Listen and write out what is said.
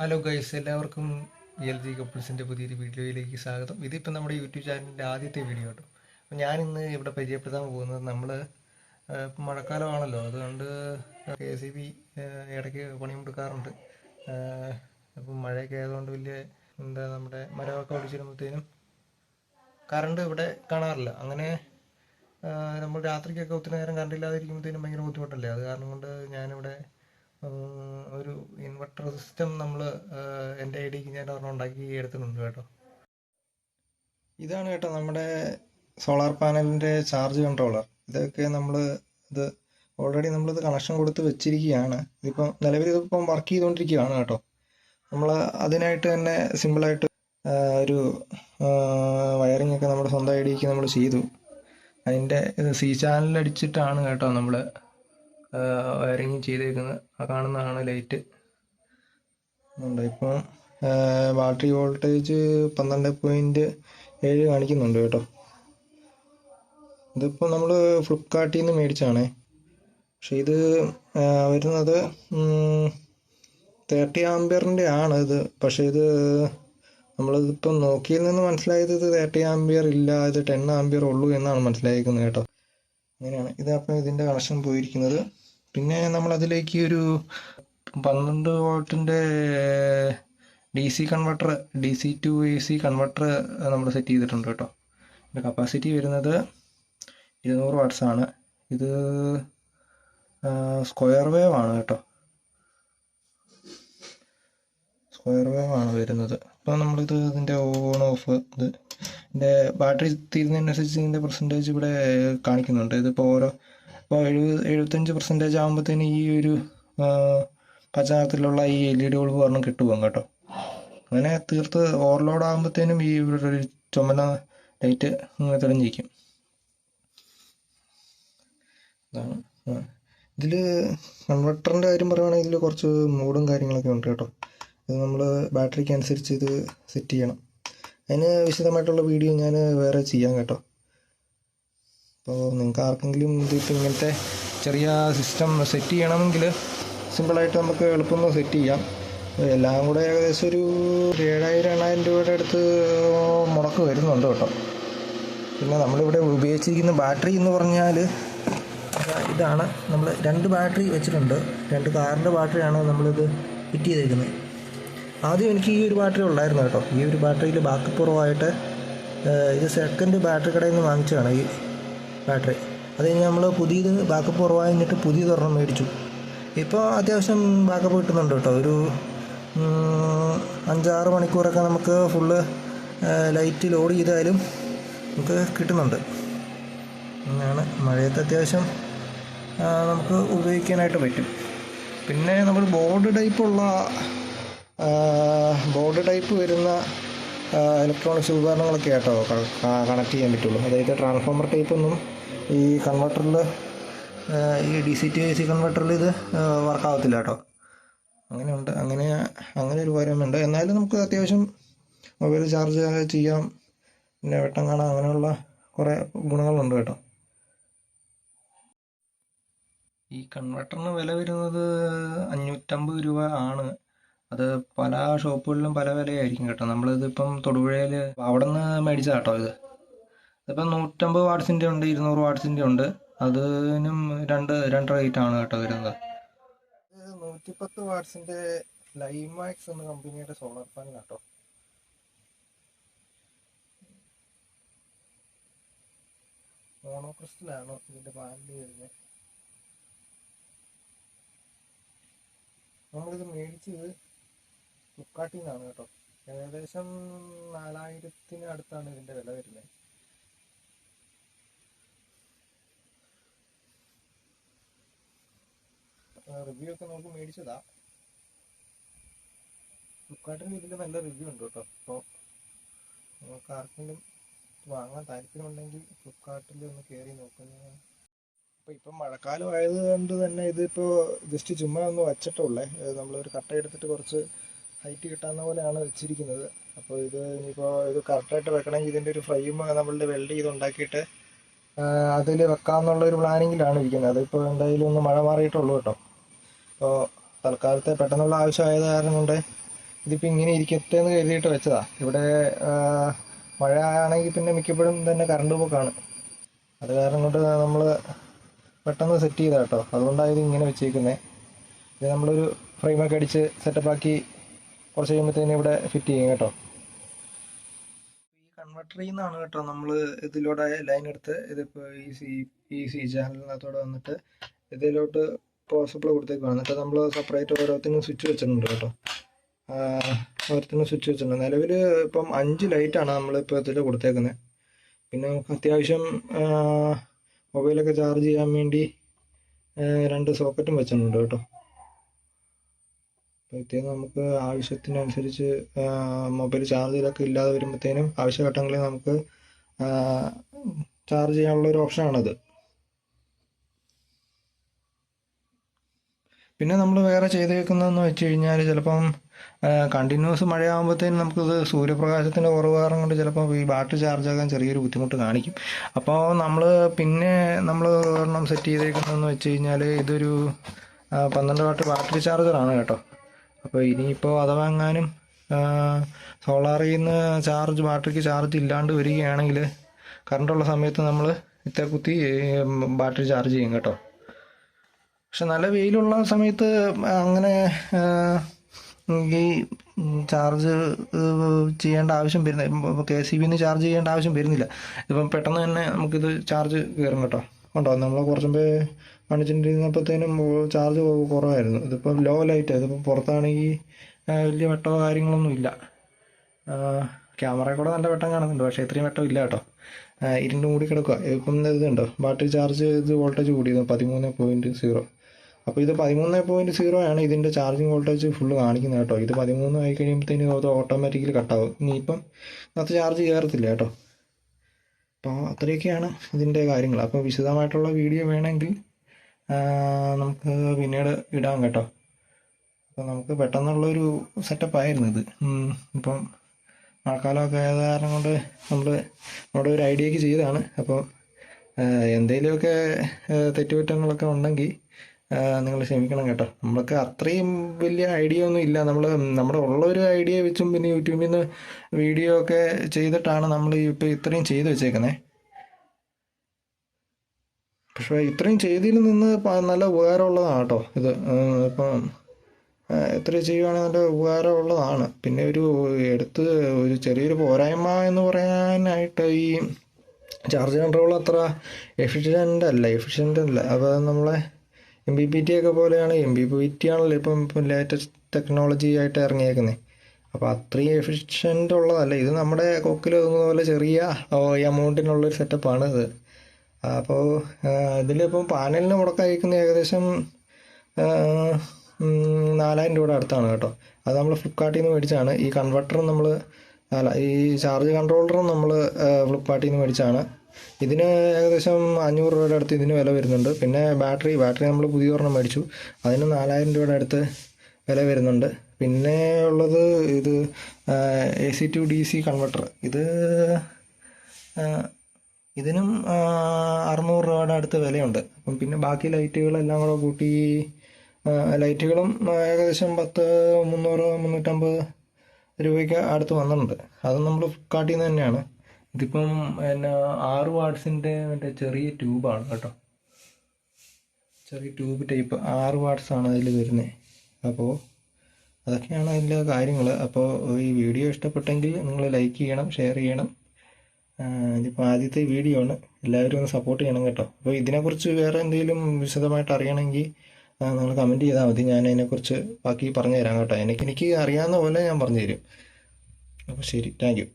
Hello guys, എല്ലാവർക്കും L G കപ്പിൾസിൻ്റെ പുതിയൊരു വീഡിയോയിലേക്ക് സ്വാഗതം. ഇതിപ്പോൾ നമ്മുടെ യൂട്യൂബ് ചാനലിൻ്റെ ആദ്യത്തെ വീഡിയോ കേട്ടോ. അപ്പോൾ ഞാനിന്ന് ഇവിടെ പരിചയപ്പെടുത്താൻ പോകുന്നത് ഇപ്പം മഴക്കാലമാണല്ലോ, അതുകൊണ്ട് KCB ഇടയ്ക്ക് പണിമുടക്കാറുണ്ട്. അപ്പം മഴയൊക്കെ ആയതുകൊണ്ട് വലിയ നമ്മുടെ മരമൊക്കെ ഒടിച്ചിടുമ്പോഴത്തേനും കറണ്ട് ഇവിടെ കാണാറില്ല. അങ്ങനെ നമ്മൾ രാത്രിക്കൊക്കെ ഒത്തിരി നേരം കറണ്ട് ഇല്ലാതിരിക്കുമ്പോഴത്തേനും ഭയങ്കര ബുദ്ധിമുട്ടല്ലേ. അത് കാരണം കൊണ്ട് ഞാനിവിടെ ഒരു ഇൻവെർട്ടർ സിസ്റ്റം എൻ്റെ ഐഡിയക്ക് ഞാൻ ഒരെണ്ണം ഉണ്ടാക്കി എടുത്തിട്ടുണ്ട് കേട്ടോ. ഇതാണ് കേട്ടോ നമ്മുടെ സോളാർ പാനലിൻ്റെ ചാർജ് കൺട്രോളർ. ഇതൊക്കെ ഇത് ഓൾറെഡി നമ്മളിത് കണക്ഷൻ കൊടുത്ത് വെച്ചിരിക്കുകയാണ്. ഇതിപ്പം വർക്ക് ചെയ്തുകൊണ്ടിരിക്കുകയാണ് കേട്ടോ. നമ്മൾ അതിനായിട്ട് തന്നെ സിമ്പിളായിട്ട് ഒരു വയറിംഗ് ഒക്കെ നമ്മുടെ സ്വന്തം ഐഡിയക്ക് നമ്മൾ ചെയ്തു. അതിൻ്റെ C ചാനൽ അടിച്ചിട്ടാണ് കേട്ടോ നമ്മൾ വയറിങ് ചെയ്തേക്കുന്നത്. ആ കാണുന്നതാണ് ലൈറ്റ്. ഇപ്പം ബാറ്ററി വോൾട്ടേജ് 12.7 കാണിക്കുന്നുണ്ട് കേട്ടോ. ഇതിപ്പോൾ നമ്മൾ ഫ്ലിപ്കാർട്ടിൽ നിന്ന് മേടിച്ചാണേ. പക്ഷെ ഇത് വരുന്നത് 30 ആംപിയറിൻ്റെ ആണ് ഇത്. പക്ഷേ നമ്മളിതിപ്പം നോക്കിയതിൽ നിന്ന് മനസ്സിലായത് ഇത് 30 ആംപിയർ ഇല്ല, ഇത് 10 ആംപിയർ ഉള്ളൂ എന്നാണ് മനസ്സിലായിരിക്കുന്നത് കേട്ടോ. അങ്ങനെയാണ് അപ്പം ഇതിൻ്റെ കണക്ഷൻ പോയിരിക്കുന്നത്. പിന്നെ നമ്മളതിലേക്ക് ഒരു 12 വോൾട്ടിൻ്റെ DC converter, DC to AC converter നമ്മൾ സെറ്റ് ചെയ്തിട്ടുണ്ട് കേട്ടോ. ഇതിൻ്റെ കപ്പാസിറ്റി വരുന്നത് 200 വാട്ട്സ് ആണ്. ഇത് സ്ക്വയർ വേവ് ആണ് കേട്ടോ. സ്ക്വയർ വേവ് ആണ് വരുന്നത്. അപ്പോൾ ഇതിൻ്റെ ഓൺ ഓഫ് ഇതിൻ്റെ ബാറ്ററി തീരുന്നതിനനുസരിച്ച് ഇതിൻ്റെ പെർസെൻറ്റേജ് ഇവിടെ കാണിക്കുന്നുണ്ട്. ഇപ്പോൾ 75% ആകുമ്പോഴത്തേന് ഈ ഒരു പച്ച നിറത്തിലുള്ള ഈ LED ബൾബ് ഒരെണ്ണം കിട്ടുപോകും കേട്ടോ. അങ്ങനെ തീർത്ത് ഓവർലോഡ് ആകുമ്പോഴത്തേനും ഈ ഇവിടെ ഒരു ചുമന്ന ലൈറ്റ് ഇങ്ങനെ തെളിഞ്ഞിരിക്കും. അതാണ് ഇതിൽ കൺവെർട്ടറിൻ്റെ കാര്യം പറയുകയാണെങ്കിൽ ഇതിൽ കുറച്ച് മോഡും കാര്യങ്ങളൊക്കെ ഉണ്ട് കേട്ടോ. ഇത് നമ്മൾ ബാറ്ററിക്ക് അനുസരിച്ച് ഇത് സെറ്റ് ചെയ്യണം. അതിന് വിശദമായിട്ടുള്ള വീഡിയോ ഞാൻ വേറെ ചെയ്യാം കേട്ടോ. അപ്പോൾ നിങ്ങൾക്ക് ആർക്കെങ്കിലും ഇതിപ്പോൾ ഇങ്ങനത്തെ ചെറിയ സിസ്റ്റം സെറ്റ് ചെയ്യണമെങ്കിൽ സിമ്പിളായിട്ട് നമുക്ക് എളുപ്പം സെറ്റ് ചെയ്യാം. എല്ലാം കൂടെ ഏകദേശം ഒരു 7,000-8,000 രൂപയുടെ അടുത്ത് മുടക്ക് വരുന്നുണ്ട് കേട്ടോ. പിന്നെ നമ്മളിവിടെ ഉപയോഗിച്ചിരിക്കുന്ന ബാറ്ററി എന്ന് പറഞ്ഞാൽ ഇതാണ്. നമ്മൾ 2 ബാറ്ററി വെച്ചിട്ടുണ്ട്. 2 കാറിൻ്റെ ബാറ്ററിയാണ് നമ്മളിത് ഫിറ്റ് ചെയ്തേക്കുന്നത്. ആദ്യം എനിക്ക് ഈ ഒരു ബാറ്ററി ഉള്ളായിരുന്നു കേട്ടോ. ഈ ഒരു ബാറ്ററിയിൽ ബാക്കപ്പ് കുറവായിട്ട് ഇത് സെക്കൻഡ് ബാറ്ററി കടയിൽ നിന്ന് വാങ്ങിച്ചതാണ് ഈ ബാറ്ററി. അത് കഴിഞ്ഞ് നമ്മൾ പുതിയത് ബാക്കപ്പ് കുറവായിട്ട് പുതിയതൊരെണ്ണം മേടിച്ചു. ഇപ്പോൾ അത്യാവശ്യം ബാക്കപ്പ് കിട്ടുന്നുണ്ട് കേട്ടോ. ഒരു 5-6 മണിക്കൂറൊക്കെ നമുക്ക് ഫുള്ള് ലൈറ്റ് ലോഡ് ചെയ്താലും നമുക്ക് കിട്ടുന്നുണ്ട്. അങ്ങനെയാണ്. മഴയത്ത് അത്യാവശ്യം നമുക്ക് ഉപയോഗിക്കാനായിട്ട് പറ്റും. പിന്നെ നമ്മൾ ബോർഡ് ടൈപ്പ് വരുന്ന ഇലക്ട്രോണിക്സ് ഉപകരണങ്ങളൊക്കെ ആട്ടോ കണക്ട് ചെയ്യാൻ പറ്റുള്ളൂ. അതായത് ട്രാൻസ്ഫോമർ ടൈപ്പൊന്നും ഈ കൺവെർട്ടറിൽ, ഈ DC to AC കൺവെർട്ടറിൽ ഇത് വർക്കാവത്തില്ല കേട്ടോ. അങ്ങനെ ഒരു കാര്യമുണ്ട്. എന്നാലും നമുക്ക് അത്യാവശ്യം മൊബൈൽ ചാർജ് ചെയ്യാം, പിന്നെ വെട്ടം കാണാം, അങ്ങനെയുള്ള കുറേ ഗുണങ്ങളുണ്ട് കേട്ടോ. ഈ കൺവെർട്ടറിന് വില വരുന്നത് 550 രൂപ ആണ്. അത് പല ഷോപ്പുകളിലും പല വിലയായിരിക്കും കേട്ടോ. നമ്മളിതിപ്പം തൊടുപുഴയിൽ അവിടെ നിന്ന് മേടിച്ചതാണ് കേട്ടോ. ഇതിപ്പം 150 വാട്ട്സിൻ്റെ ഉണ്ട്, 200 വാട്ട്സിൻ്റെ ഉണ്ട്. അതിനും രണ്ട് റേറ്റാണ് കേട്ടോ വരുന്നത്. 110 വാട്ട്സിൻ്റെ ലൈമാക്സ് എന്ന കമ്പനിയുടെ സോളാർ പാനൽ കേട്ടോ. മോണോക്രിസ്റ്റലാണ് ഇതിൻ്റെ പാനൽ വരുന്നത്. നമ്മളിത് മേടിച്ചത് ഫ്ലിപ്കാർട്ടിൽ നിന്നാണ് കേട്ടോ. ഏകദേശം 4,000 അടുത്താണ് ഇതിൻ്റെ വില വരുന്നത്. റിവ്യൂ ഒക്കെ നമുക്ക് മേടിച്ചതാ. ഫ്ലിപ്കാർട്ടിൽ ഇതിൻ്റെ നല്ല റിവ്യൂ ഉണ്ട് കേട്ടോ. അപ്പോൾ നമുക്ക് ആർക്കെങ്കിലും വാങ്ങാൻ താല്പര്യമുണ്ടെങ്കിൽ ഫ്ലിപ്കാർട്ടിൽ ഒന്ന് കയറി നോക്കുന്നതാണ്. അപ്പോൾ ഇപ്പം മഴക്കാലം ആയതുകൊണ്ട് തന്നെ ഇതിപ്പോൾ ജസ്റ്റ് ചുമ്മാ ഒന്ന് വച്ചിട്ടുള്ളേ. നമ്മളൊരു കട്ട എടുത്തിട്ട് കുറച്ച് ഹൈറ്റ് കിട്ടാവുന്ന പോലെയാണ് വെച്ചിരിക്കുന്നത്. അപ്പോൾ ഇനിയിപ്പോൾ ഇത് കറക്റ്റായിട്ട് വെക്കണമെങ്കിൽ ഇതിൻ്റെ ഒരു ഫ്രെയിം നമ്മളുടെ വെൽഡ് ചെയ്ത് ഉണ്ടാക്കിയിട്ട് അതിൽ വെക്കാമെന്നുള്ളൊരു പ്ലാനിങ്ങിലാണ് ഇരിക്കുന്നത്. അതിപ്പോൾ എന്തായാലും ഒന്ന് മഴ മാറിയിട്ടുള്ളൂ കേട്ടോ. അപ്പോൾ തൽക്കാലത്തെ പെട്ടെന്നുള്ള ആവശ്യമായത് കാരണം കൊണ്ട് ഇതിപ്പോൾ ഇങ്ങനെ ഇരിക്കട്ടെ എന്ന് കരുതിയിട്ട് വെച്ചതാ. ഇവിടെ മഴ ആണെങ്കിൽ പിന്നെ മിക്കപ്പോഴും തന്നെ കറണ്ട് പോക്കാണ്. അത് കാരണം കൊണ്ട് നമ്മൾ പെട്ടെന്ന് സെറ്റ് ചെയ്താ കേട്ടോ. അതുകൊണ്ടാണ് ഇത് ഇങ്ങനെ വെച്ചേക്കുന്നത്. ഇത് നമ്മളൊരു ഫ്രെയിമൊക്കെ അടിച്ച് സെറ്റപ്പാക്കി കുറച്ച് കഴിയുമ്പോഴത്തേനും ഇവിടെ ഫിറ്റ് ചെയ്യും കേട്ടോ. ഈ കൺവെർട്ടറിൽ നിന്നാണ് കേട്ടോ നമ്മൾ ഇതിലൂടെ ലൈൻ എടുത്ത് ഇതിപ്പോൾ ഈ സി ചാനലിനകത്തോടെ വന്നിട്ട് ഇതിലോട്ട് പോസിബിൾ കൊടുത്തേക്കാണ്. എന്നിട്ട് നമ്മൾ സെപ്പറേറ്റ് ഓരോത്തിനും സ്വിച്ച് വെച്ചിട്ടുണ്ട് കേട്ടോ. ഓരോത്തിനും സ്വിച്ച് വെച്ചിട്ടുണ്ട്. നിലവിൽ ഇപ്പം 5 ലൈറ്റാണ് നമ്മളിപ്പോൾ ഇതിൽ കൊടുത്തേക്കുന്നത്. പിന്നെ നമുക്ക് അത്യാവശ്യം മൊബൈലൊക്കെ ചാർജ് ചെയ്യാൻ വേണ്ടി 2 സോക്കറ്റും വെച്ചിട്ടുണ്ട് കേട്ടോ. അപ്പോഴത്തേനും നമുക്ക് ആവശ്യത്തിനനുസരിച്ച് മൊബൈൽ ചാർജിലൊക്കെ ഇല്ലാതെ വരുമ്പോഴത്തേനും ആവശ്യഘട്ടങ്ങളിൽ നമുക്ക് ചാർജ് ചെയ്യാനുള്ള ഒരു ഓപ്ഷനാണത്. പിന്നെ നമ്മൾ വേറെ ചെയ്തേക്കുന്നതെന്ന് വെച്ച് കഴിഞ്ഞാൽ ചിലപ്പം കണ്ടിന്യൂസ് മഴയാകുമ്പോഴത്തേനും നമുക്കിത് സൂര്യപ്രകാശത്തിൻ്റെ കുറവ് കാരണം കൊണ്ട് ചിലപ്പോൾ ഈ ബാറ്ററി ചാർജ് ആകാൻ ചെറിയൊരു ബുദ്ധിമുട്ട് കാണിക്കും. അപ്പോൾ നമ്മൾ ഒരെണ്ണം സെറ്റ് ചെയ്തേക്കുന്നതെന്ന് വെച്ച് കഴിഞ്ഞാൽ ഇതൊരു 12 വാട്ട് ബാറ്ററി ചാർജറാണ് കേട്ടോ. അപ്പോൾ ഇനിയിപ്പോൾ അഥവാ എങ്ങാനും സോളാറിൽ നിന്ന് ബാറ്ററിക്ക് ചാർജ് ഇല്ലാണ്ട് വരികയാണെങ്കിൽ കറണ്ടുള്ള സമയത്ത് നമ്മൾ ഇത്ര കുത്തി ബാറ്ററി ചാർജ് ചെയ്യും കേട്ടോ. പക്ഷെ നല്ല വെയിലുള്ള സമയത്ത് അങ്ങനെ ഈ ചാർജ് ചെയ്യേണ്ട ആവശ്യം വരുന്നില്ല. KCBന്ന് ചാർജ് ചെയ്യേണ്ട ആവശ്യം വരുന്നില്ല. ഇപ്പം പെട്ടെന്ന് തന്നെ നമുക്കിത് ചാർജ് കയറും കേട്ടോ. ഉണ്ടോ, നമ്മൾ കുറച്ച് മുമ്പേ കാണിച്ചിട്ടിരുന്നപ്പോഴത്തേനും ചാർജ് കുറവായിരുന്നു. ഇതിപ്പോൾ ലോ ലൈറ്റ്. ഇതിപ്പോൾ പുറത്താണെങ്കിൽ വലിയ വെട്ടമോ കാര്യങ്ങളൊന്നും ഇല്ല. ക്യാമറയിൽ കൂടെ നല്ല വെട്ടം കാണുന്നുണ്ട്, പക്ഷേ ഇത്രയും വെട്ടം ഇല്ല കേട്ടോ. ഇരുണ്ട് മൂടി കിടക്കുക. ഇപ്പം ഇതുണ്ടോ, ബാറ്ററി ചാർജ് വോൾട്ടേജ് കൂടിയത് 13.0. അപ്പോൾ ഇത് 13.0 ആണ് ഇതിൻ്റെ ചാർജിങ് വോൾട്ടേജ് ഫുള്ള് കാണിക്കുന്നത് കേട്ടോ. ഇത് 13 ആയി കഴിയുമ്പോഴത്തേനും അത് ഓട്ടോമാറ്റിക്കലി കട്ടാവും. ഇനിയിപ്പം അത് ചാർജ് കയറത്തില്ല കേട്ടോ. അപ്പോൾ അത്രയൊക്കെയാണ് ഇതിൻ്റെ കാര്യങ്ങൾ. അപ്പോൾ വിശദമായിട്ടുള്ള വീഡിയോ വേണമെങ്കിൽ നമുക്ക് പിന്നീട് ഇടാം കേട്ടോ. അപ്പോൾ നമുക്ക് പെട്ടെന്നുള്ളൊരു സെറ്റപ്പായിരുന്നു ഇത്. ഇപ്പം മഴക്കാലമൊക്കെ ആയത് കാരണം കൊണ്ട് നമ്മുടെ ഒരു ഐഡിയക്ക് ചെയ്തതാണ്. അപ്പോൾ എന്തെങ്കിലുമൊക്കെ തെറ്റുകുറ്റങ്ങളൊക്കെ ഉണ്ടെങ്കിൽ നിങ്ങൾ ക്ഷമിക്കണം കേട്ടോ. നമുക്ക് അത്രയും വലിയ ഐഡിയ ഒന്നും ഇല്ല. നമ്മുടെ ഉള്ളൊരു ഐഡിയ വെച്ചും പിന്നെ യൂട്യൂബിൽ നിന്ന് വീഡിയോ ഒക്കെ ചെയ്തിട്ടാണ് നമ്മൾ ഇപ്പോൾ ഇത്രയും ചെയ്ത് വെച്ചേക്കുന്നത്. പക്ഷേ ഇത്രയും ചെയ്തതിൽ നിന്ന് നല്ല ഉപകാരമുള്ളതാണ് കേട്ടോ ഇത്. ഇപ്പം ഇത്രയും ചെയ്യുവാണെങ്കിൽ നല്ല ഉപകാരമുള്ളതാണ്. പിന്നെ ഒരു ചെറിയൊരു പോരായ്മ എന്ന് പറയാനായിട്ട് ഈ ചാർജ് കൺട്രോൾ അത്ര എഫിഷ്യൻ്റ് അല്ല. അപ്പോൾ നമ്മളെ MPPT ഒക്കെ പോലെയാണ്. MPPT ആണല്ലോ ഇപ്പം ലേറ്റസ്റ്റ് ടെക്നോളജി ആയിട്ട് ഇറങ്ങിയേക്കുന്നത്. അപ്പോൾ അത്രയും എഫിഷ്യൻ്റ് ഉള്ളതല്ല ഇത്. നമ്മുടെ കൊക്കിലൊതുങ്ങുന്ന പോലെ ചെറിയ എമൗണ്ടിനുള്ളൊരു സെറ്റപ്പാണ് ഇത്. അപ്പോൾ ഇതിലിപ്പം പാനലിന് മുടക്കായിരിക്കുന്ന ഏകദേശം 4000 രൂപയുടെ അടുത്താണ് കേട്ടോ. അത് നമ്മൾ ഫ്ലിപ്കാർട്ടിൽ നിന്ന് മേടിച്ചാണ്. ഈ കൺവെർട്ടറും ഈ ചാർജ് കൺട്രോളറും നമ്മൾ ഫ്ലിപ്കാർട്ടിൽ നിന്ന് മേടിച്ചാണ്. ഇതിന് ഏകദേശം 500 രൂപയുടെ അടുത്ത് ഇതിന് വില വരുന്നുണ്ട്. പിന്നെ ബാറ്ററി നമ്മൾ പുതിയ ഒരെണ്ണം മേടിച്ചു. അതിന് 4000 രൂപയുടെ അടുത്ത് വില വരുന്നുണ്ട്. പിന്നെ ഉള്ളത് ഇത് AC to DC കൺവെർട്ടർ. ഇതിനും 600 രൂപയുടെ അടുത്ത് വിലയുണ്ട്. അപ്പം പിന്നെ ബാക്കി ലൈറ്റുകളെല്ലാം കൂടെ കൂട്ടി ലൈറ്റുകളും ഏകദേശം 300-350 രൂപയ്ക്ക് അടുത്ത് വന്നിട്ടുണ്ട്. അത് നമ്മൾ ഫ്ലിപ്കാർട്ടിൽ നിന്ന് തന്നെയാണ്. ഇതിപ്പം 6 വാട്ട്സിൻ്റെ മറ്റേ ചെറിയ ട്യൂബാണ് കേട്ടോ. ചെറിയ ട്യൂബ് ടൈപ്പ് 6 വാട്ട്സാണ് അതിൽ വരുന്നത്. അപ്പോൾ അതൊക്കെയാണ് അതിൻ്റെ കാര്യങ്ങൾ. അപ്പോൾ ഈ വീഡിയോ ഇഷ്ടപ്പെട്ടെങ്കിൽ നിങ്ങൾ ലൈക്ക് ചെയ്യണം, ഷെയർ ചെയ്യണം. ഇതിപ്പോൾ ആദ്യത്തെ വീഡിയോ ആണ്. എല്ലാവരും ഒന്ന് സപ്പോർട്ട് ചെയ്യണം കേട്ടോ. അപ്പോൾ ഇതിനെക്കുറിച്ച് വേറെ എന്തെങ്കിലും വിശദമായിട്ട് അറിയണമെങ്കിൽ നിങ്ങൾ കമൻറ്റ് ചെയ്താൽ മതി. ഞാൻ അതിനെക്കുറിച്ച് ബാക്കി പറഞ്ഞു തരാം കേട്ടോ. എനിക്ക് അറിയാവുന്ന പോലെ ഞാൻ പറഞ്ഞു തരും. അപ്പോൾ ശരി, താങ്ക് യു.